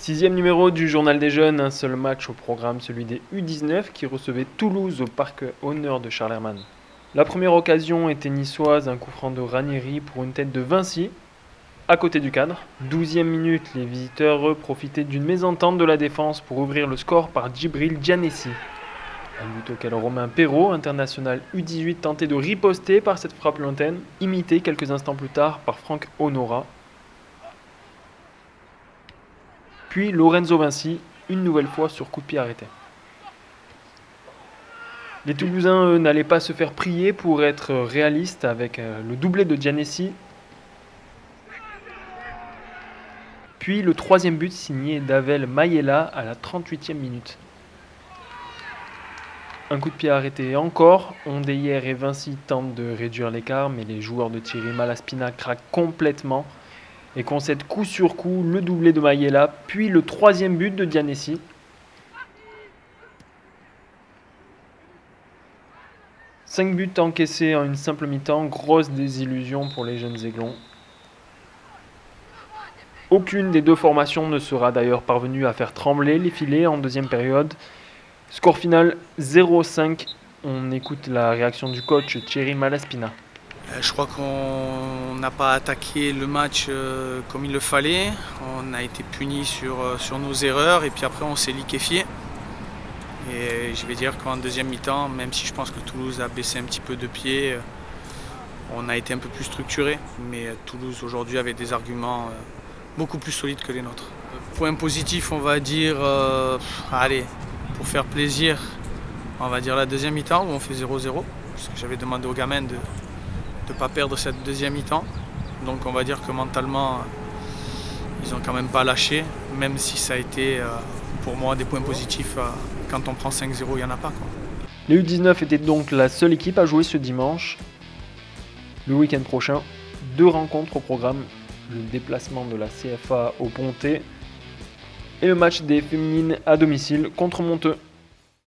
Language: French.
Sixième numéro du Journal des Jeunes, un seul match au programme, celui des U19 qui recevait Toulouse au Parc Honneur de Charlermann. La première occasion était niçoise, un coup franc de Ranieri pour une tête de Vinci, à côté du cadre. 12e minute, les visiteurs profitaient d'une mésentente de la défense pour ouvrir le score par Djibril Djanesi. Un but auquel Romain Perrault, international U18, tentait de riposter par cette frappe lointaine, imitée quelques instants plus tard par Franck Honora. Puis Lorenzo Vinci, une nouvelle fois sur coup de pied arrêté. Les Toulousains, eux, n'allaient pas se faire prier pour être réalistes avec le doublé de Djanesi. Puis le troisième but signé d'Avel Mayela à la 38e minute. Un coup de pied arrêté encore, Ondeyer et Vinci tentent de réduire l'écart, mais les joueurs de Thierry Malaspina craquent complètement et concèdent coup sur coup le doublé de Mayela, puis le troisième but de Djanesi. Cinq buts encaissés en une simple mi-temps, grosse désillusion pour les jeunes Aiglons. Aucune des deux formations ne sera d'ailleurs parvenue à faire trembler les filets en deuxième période. Score final 0-5. On écoute la réaction du coach Thierry Malaspina. Je crois qu'on n'a pas attaqué le match comme il le fallait. On a été puni sur nos erreurs et puis après on s'est liquéfié. Et je vais dire qu'en deuxième mi-temps, même si je pense que Toulouse a baissé un petit peu de pied, on a été un peu plus structuré. Mais Toulouse aujourd'hui avait des arguments beaucoup plus solides que les nôtres. Point positif, on va dire, allez, pour faire plaisir, on va dire la deuxième mi-temps où on fait 0-0. Parce que j'avais demandé aux gamins de ne pas perdre cette deuxième mi-temps. Donc on va dire que mentalement, ils n'ont quand même pas lâché, même si ça a été pour moi des points positifs. Quand on prend 5-0, il n'y en a pas, quoi. Les U19 étaient donc la seule équipe à jouer ce dimanche. Le week-end prochain, 2 rencontres au programme. Le déplacement de la CFA au Pontet et le match des féminines à domicile contre Monteux.